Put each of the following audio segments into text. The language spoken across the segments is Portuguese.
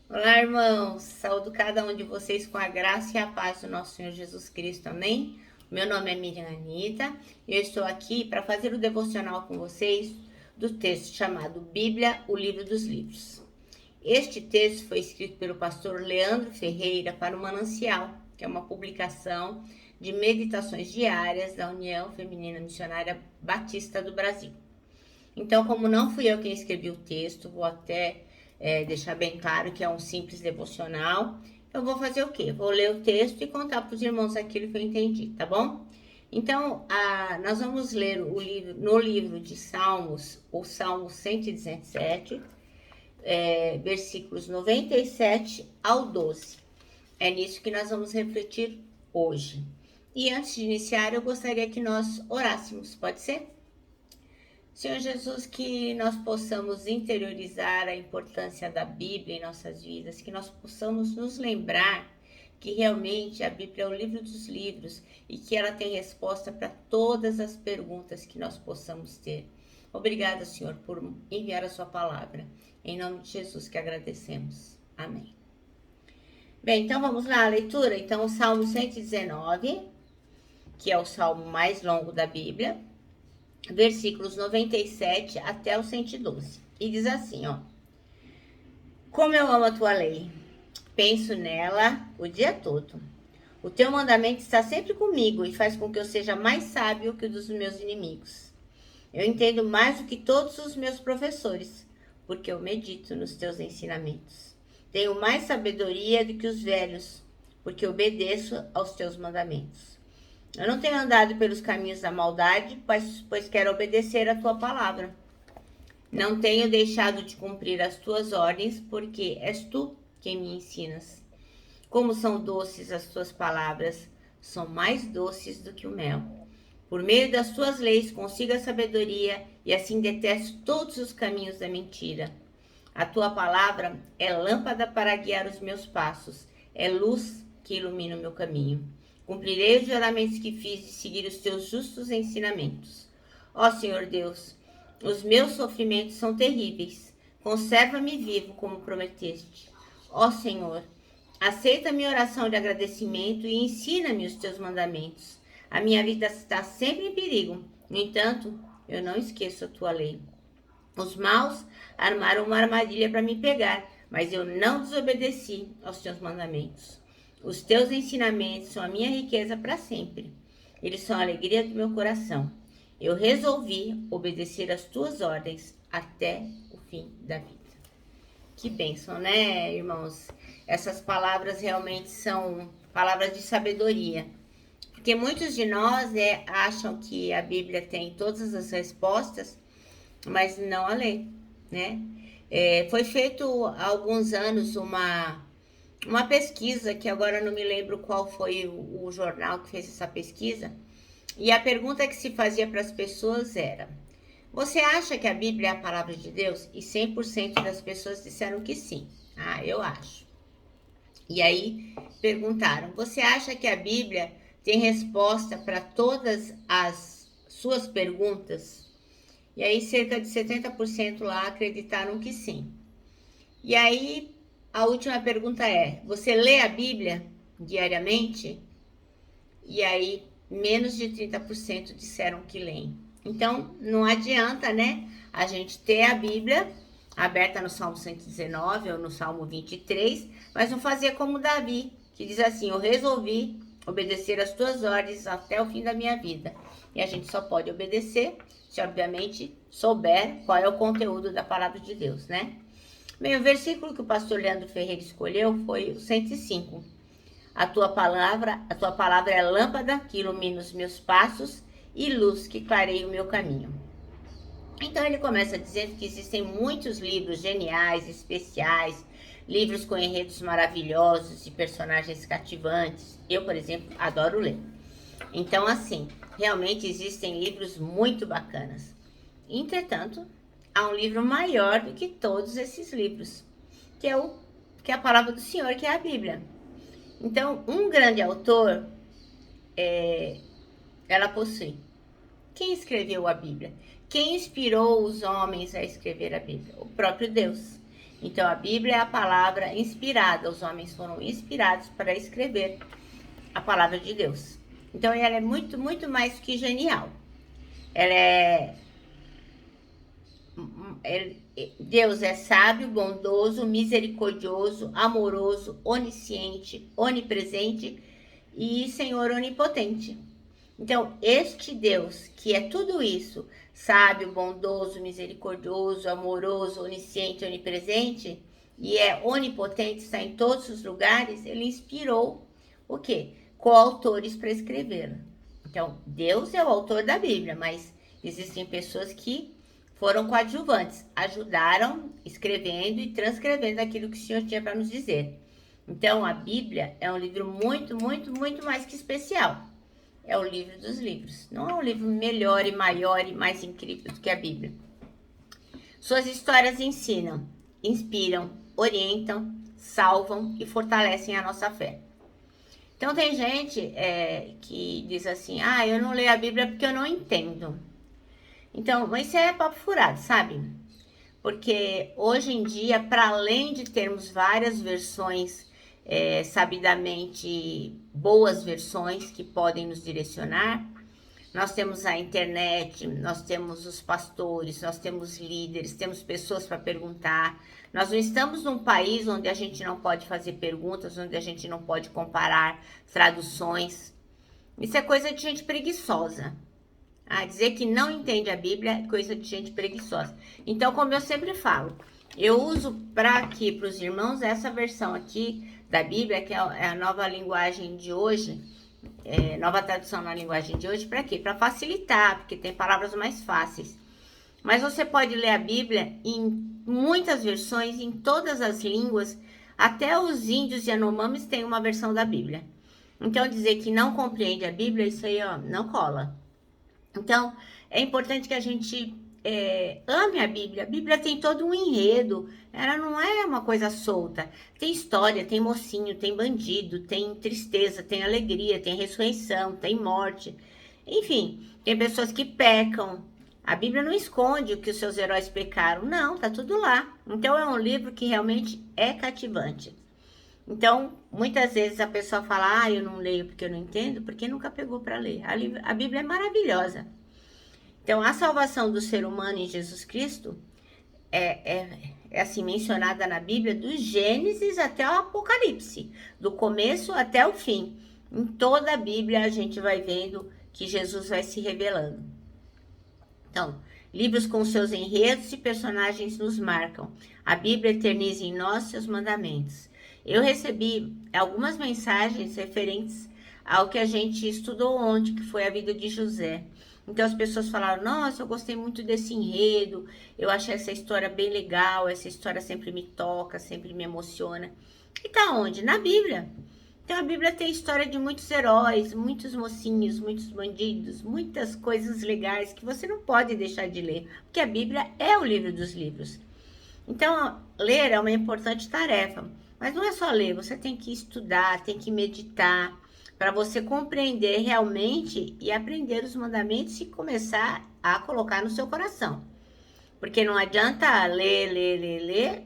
Olá, irmãos. Saúdo cada um de vocês com a graça e a paz do nosso Senhor Jesus Cristo. Amém? Meu nome é Miriam Anita e eu estou aqui para fazer o devocional com vocês do texto chamado Bíblia, o livro dos livros. Este texto foi escrito pelo pastor Leandro Ferreira para o Manancial, que é uma publicação de meditações diárias da União Feminina Missionária Batista do Brasil. Então, como não fui eu quem escrevi o texto, vou até deixar bem claro que é um simples devocional. Eu vou fazer o quê? Vou ler o texto e contar para os irmãos aquilo que eu entendi, tá bom? Então, nós vamos ler no livro de Salmos, o Salmo 117, versículos 97 ao 12. É nisso que nós vamos refletir hoje. E antes de iniciar, eu gostaria que nós orássemos, pode ser? Senhor Jesus, que nós possamos interiorizar a importância da Bíblia em nossas vidas, que nós possamos nos lembrar que realmente a Bíblia é o livro dos livros e que ela tem resposta para todas as perguntas que nós possamos ter. Obrigada, Senhor, por enviar a sua palavra. Em nome de Jesus que agradecemos. Amém. Bem, então vamos lá, a leitura. Então, o Salmo 119, que é o salmo mais longo da Bíblia, versículos 97 até o 112. E diz assim, ó: Como eu amo a tua lei, penso nela o dia todo. O teu mandamento está sempre comigo e faz com que eu seja mais sábio que o dos meus inimigos. Eu entendo mais do que todos os meus professores, porque eu medito nos teus ensinamentos. Tenho mais sabedoria do que os velhos, porque obedeço aos teus mandamentos. Eu não tenho andado pelos caminhos da maldade, pois quero obedecer a tua palavra. Não tenho deixado de cumprir as tuas ordens, porque és tu quem me ensinas. Como são doces as tuas palavras, são mais doces do que o mel. Por meio das tuas leis consigo a sabedoria, e assim detesto todos os caminhos da mentira. A tua palavra é lâmpada para guiar os meus passos, é luz que ilumina o meu caminho. Cumprirei os juramentos que fiz de seguir os teus justos ensinamentos. Ó Senhor Deus, os meus sofrimentos são terríveis. Conserva-me vivo como prometeste. Ó Senhor, aceita minha oração de agradecimento e ensina-me os teus mandamentos. A minha vida está sempre em perigo. No entanto, eu não esqueço a tua lei. Os maus armaram uma armadilha para me pegar, mas eu não desobedeci aos teus mandamentos. Os teus ensinamentos são a minha riqueza para sempre. Eles são a alegria do meu coração. Eu resolvi obedecer às tuas ordens até o fim da vida. Que bênção, né, irmãos? Essas palavras realmente são palavras de sabedoria. Porque muitos de nós acham que a Bíblia tem todas as respostas, mas não a lei, né? Foi feito há alguns anos uma pesquisa, que agora não me lembro qual foi o jornal que fez essa pesquisa, e a pergunta que se fazia para as pessoas era: você acha que a Bíblia é a palavra de Deus? E 100% das pessoas disseram que sim. Ah, eu acho. E aí perguntaram: você acha que a Bíblia tem resposta para todas as suas perguntas? E aí cerca de 70% lá acreditaram que sim. E aí a última pergunta é: você lê a Bíblia diariamente? E aí menos de 30% disseram que leem. Então não adianta, né, a gente ter a Bíblia aberta no Salmo 119 ou no Salmo 23, mas não fazer como Davi, que diz assim: eu resolvi obedecer às tuas ordens até o fim da minha vida. E a gente só pode obedecer se, obviamente, souber qual é o conteúdo da palavra de Deus, né? Bem, o versículo que o pastor Leandro Ferreira escolheu foi o 105. A tua palavra é lâmpada que ilumina os meus passos e luz que clareia o meu caminho. Então ele começa dizendo que existem muitos livros geniais, especiais, livros com enredos maravilhosos e personagens cativantes. Eu, por exemplo, adoro ler. Então, assim, realmente existem livros muito bacanas. Entretanto, há um livro maior do que todos esses livros, que é a palavra do Senhor, que é a Bíblia. Então, um grande autor, ela possui. Quem escreveu a Bíblia? Quem inspirou os homens a escrever a Bíblia? O próprio Deus. Então, a Bíblia é a palavra inspirada. Os homens foram inspirados para escrever a palavra de Deus. Então, ela é muito, muito mais que genial. Ela é... Deus é sábio, bondoso, misericordioso, amoroso, onisciente, onipresente e Senhor onipotente. Então, este Deus, que é tudo isso, sábio, bondoso, misericordioso, amoroso, onisciente, onipresente, e é onipotente, está em todos os lugares, ele inspirou o quê? Coautores para escrever. Então, Deus é o autor da Bíblia, mas existem pessoas que foram coadjuvantes, ajudaram escrevendo e transcrevendo aquilo que o Senhor tinha para nos dizer. Então, a Bíblia é um livro muito, muito, muito mais que especial. É o livro dos livros. Não é um livro melhor e maior e mais incrível do que a Bíblia. Suas histórias ensinam, inspiram, orientam, salvam e fortalecem a nossa fé. Então tem gente que diz assim, eu não leio a Bíblia porque eu não entendo. Então, isso é papo furado, sabe? Porque hoje em dia, para além de termos várias versões sabidamente boas versões que podem nos direcionar, nós temos a internet, nós temos os pastores, nós temos líderes, temos pessoas para perguntar. Nós não estamos num país onde a gente não pode fazer perguntas, onde a gente não pode comparar traduções. Isso é coisa de gente preguiçosa. Dizer que não entende a Bíblia é coisa de gente preguiçosa. Então, como eu sempre falo, eu uso para os irmãos essa versão aqui da Bíblia, que é a nova linguagem de hoje, nova tradução na linguagem de hoje, para quê? Para facilitar, porque tem palavras mais fáceis. Mas você pode ler a Bíblia em muitas versões, em todas as línguas, até os índios e Yanomamis têm uma versão da Bíblia. Então, dizer que não compreende a Bíblia, isso aí não cola. Então, é importante que a gente ame a Bíblia. A Bíblia tem todo um enredo, ela não é uma coisa solta. Tem história, tem mocinho, tem bandido, tem tristeza, tem alegria, tem ressurreição, tem morte. Enfim, tem pessoas que pecam. A Bíblia não esconde o que os seus heróis pecaram, não, tá tudo lá. Então, é um livro que realmente é cativante. Então, muitas vezes a pessoa fala, eu não leio porque eu não entendo, porque nunca pegou para ler. A Bíblia é maravilhosa. Então, a salvação do ser humano em Jesus Cristo é assim mencionada na Bíblia do Gênesis até o Apocalipse, do começo até o fim. Em toda a Bíblia a gente vai vendo que Jesus vai se revelando. Então, livros com seus enredos e personagens nos marcam. A Bíblia eterniza em nós seus mandamentos. Eu recebi algumas mensagens referentes ao que a gente estudou ontem, que foi a vida de José. Então as pessoas falaram, nossa, eu gostei muito desse enredo, eu achei essa história bem legal, essa história sempre me toca, sempre me emociona. E tá onde? Na Bíblia. Então a Bíblia tem história de muitos heróis, muitos mocinhos, muitos bandidos, muitas coisas legais que você não pode deixar de ler, porque a Bíblia é o livro dos livros. Então, ler é uma importante tarefa, mas não é só ler, você tem que estudar, tem que meditar, para você compreender realmente e aprender os mandamentos e começar a colocar no seu coração. Porque não adianta ler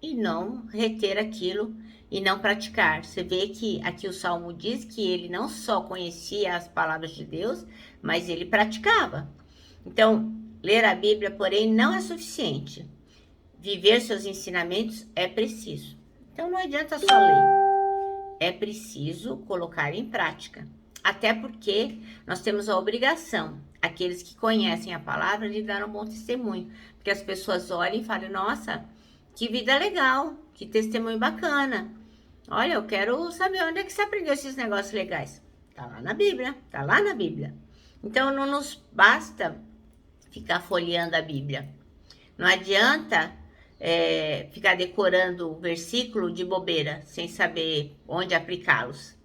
e não reter aquilo e não praticar. Você vê que aqui o Salmo diz que ele não só conhecia as palavras de Deus, mas ele praticava. Então, ler a Bíblia, porém, não é suficiente. Viver seus ensinamentos é preciso. Então, não adianta só ler. É preciso colocar em prática. Até porque nós temos a obrigação, aqueles que conhecem a palavra, de dar um bom testemunho. Porque as pessoas olhem e falem, nossa, que vida legal, que testemunho bacana. Olha, eu quero saber onde é que você aprendeu esses negócios legais. Tá lá na Bíblia, tá lá na Bíblia. Então, não nos basta ficar folheando a Bíblia. Não adianta ficar decorando o versículo de bobeira, sem saber onde aplicá-los.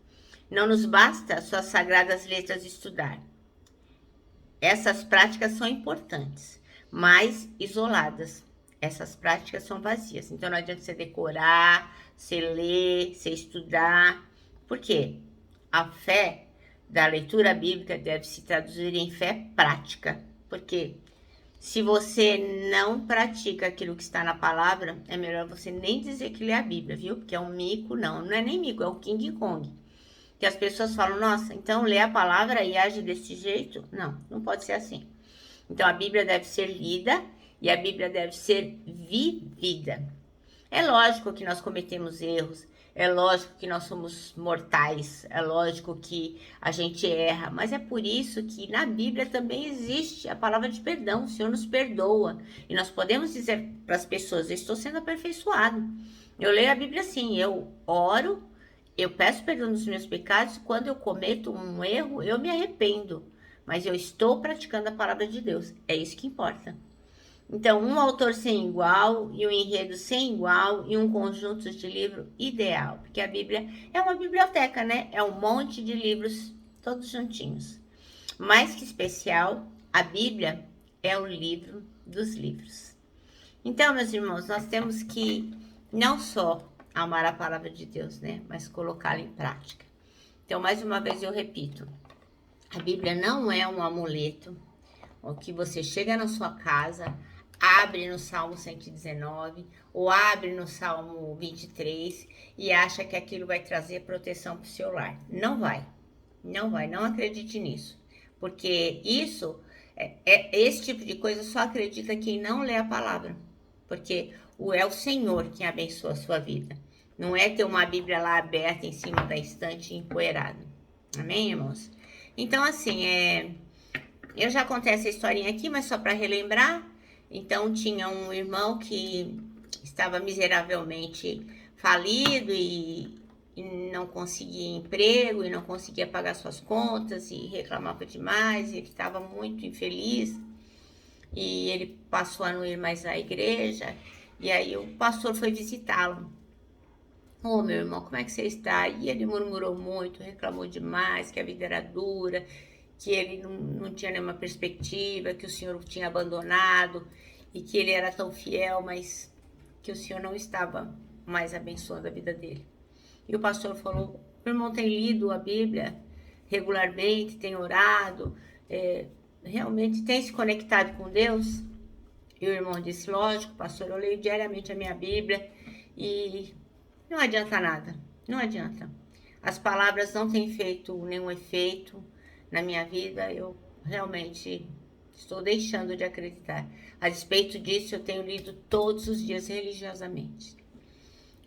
Não nos basta suas sagradas letras estudar. Essas práticas são importantes, mas isoladas. Essas práticas são vazias. Então, não adianta você decorar, você ler, você estudar. Por quê? A fé da leitura bíblica deve se traduzir em fé prática. Porque Se você não pratica aquilo que está na palavra, é melhor você nem dizer que lê a Bíblia, viu? Porque é um mico, não é nem mico, é o King Kong. Que as pessoas falam, nossa, então lê a palavra e age desse jeito? Não, não pode ser assim. Então a Bíblia deve ser lida e a Bíblia deve ser vivida. É lógico que nós cometemos erros, é lógico que nós somos mortais, é lógico que a gente erra, mas é por isso que na Bíblia também existe a palavra de perdão. O Senhor nos perdoa e nós podemos dizer para as pessoas: eu estou sendo aperfeiçoado. Eu leio a Bíblia assim, eu oro, eu peço perdão dos meus pecados. Quando eu cometo um erro, eu me arrependo, mas eu estou praticando a palavra de Deus. É isso que importa. Então, um autor sem igual e um enredo sem igual e um conjunto de livro ideal, porque a Bíblia é uma biblioteca, né? É um monte de livros todos juntinhos. Mais que especial, a Bíblia é o livro dos livros. Então, meus irmãos, nós temos que não só amar a palavra de Deus, né? Mas colocá-la em prática. Então, mais uma vez eu repito, a Bíblia não é um amuleto, o que você chega na sua casa, abre no Salmo 119 ou abre no Salmo 23 e acha que aquilo vai trazer proteção para o seu lar. Não vai, não acredite nisso. Porque esse tipo de coisa só acredita quem não lê a palavra. Porque é o Senhor quem abençoa a sua vida. Não é ter uma Bíblia lá aberta em cima da estante empoeirada. Amém, irmãos? Então, assim, eu já contei essa historinha aqui, mas só para relembrar. Então, tinha um irmão que estava miseravelmente falido e não conseguia emprego e não conseguia pagar suas contas e reclamava demais. E ele estava muito infeliz e ele passou a não ir mais à igreja. E aí o pastor foi visitá-lo. Ô, meu irmão, como é que você está? E ele murmurou muito, reclamou demais, que a vida era dura, que ele não tinha nenhuma perspectiva, que o Senhor o tinha abandonado e que ele era tão fiel, mas que o Senhor não estava mais abençoando a vida dele. E o pastor falou: meu irmão tem lido a Bíblia regularmente, tem orado, realmente tem se conectado com Deus? E o irmão disse: lógico, pastor, eu leio diariamente a minha Bíblia e não adianta nada, não adianta. As palavras não têm feito nenhum efeito na minha vida, eu realmente estou deixando de acreditar. A despeito disso, eu tenho lido todos os dias religiosamente.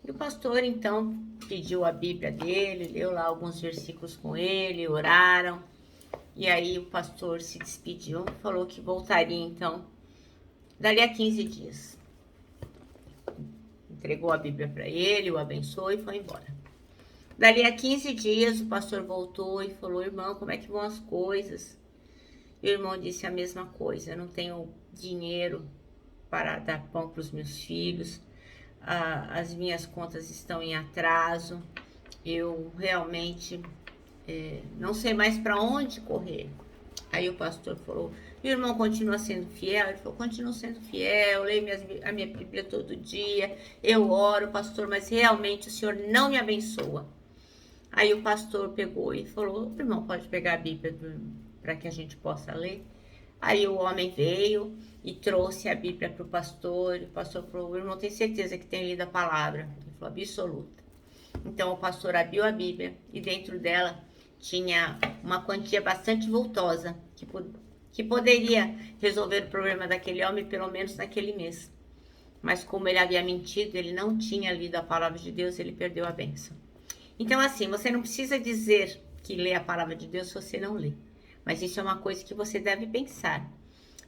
E o pastor, então, pediu a Bíblia dele, leu lá alguns versículos com ele, oraram. E aí o pastor se despediu, falou que voltaria, então, dali a 15 dias. Entregou a Bíblia para ele, o abençoou e foi embora. Dali a 15 dias, o pastor voltou e falou: irmão, como é que vão as coisas? E o irmão disse a mesma coisa: eu não tenho dinheiro para dar pão para os meus filhos, as minhas contas estão em atraso, eu realmente não sei mais para onde correr. Aí o pastor falou: e o irmão continua sendo fiel? Ele falou: continuo sendo fiel, leio a minha Bíblia todo dia, eu oro, pastor, mas realmente o Senhor não me abençoa. Aí o pastor pegou e falou: o irmão pode pegar a Bíblia para que a gente possa ler? Aí o homem veio e trouxe a Bíblia para o pastor, e o pastor falou: o irmão tem certeza que tem lido a palavra? Ele falou: absoluta. Então o pastor abriu a Bíblia e dentro dela tinha uma quantia bastante vultosa que poderia resolver o problema daquele homem, pelo menos naquele mês. Mas como ele havia mentido, ele não tinha lido a palavra de Deus, ele perdeu a bênção. Então, assim, você não precisa dizer que lê a palavra de Deus se você não lê. Mas isso é uma coisa que você deve pensar.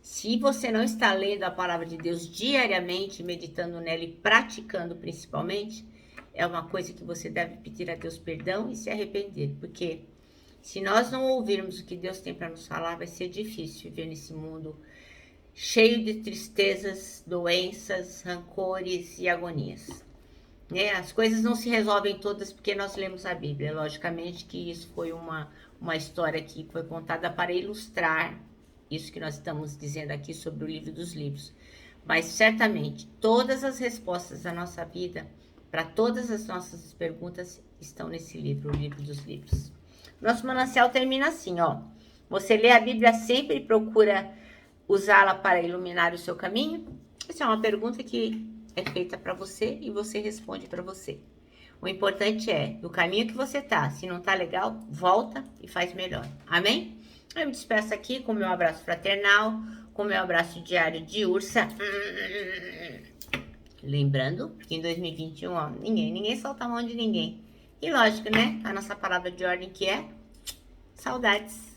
Se você não está lendo a palavra de Deus diariamente, meditando nela e praticando principalmente, é uma coisa que você deve pedir a Deus perdão e se arrepender. Porque se nós não ouvirmos o que Deus tem para nos falar, vai ser difícil viver nesse mundo cheio de tristezas, doenças, rancores e agonias. As coisas não se resolvem todas porque nós lemos a Bíblia. Logicamente que isso foi uma história que foi contada para ilustrar isso que nós estamos dizendo aqui sobre o livro dos livros. Mas certamente todas as respostas da nossa vida, para todas as nossas perguntas, estão nesse livro, o livro dos livros. Nosso manancial termina assim, ó. Você lê a Bíblia sempre e procura usá-la para iluminar o seu caminho? Essa é uma pergunta que é feita para você e você responde para você. O importante é, no caminho que você tá, se não tá legal, volta e faz melhor. Amém? Eu me despeço aqui com o meu abraço fraternal, com o meu abraço diário de ursa. Lembrando que em 2021, ó, ninguém solta a mão de ninguém. E lógico, né? A nossa palavra de ordem que é saudades.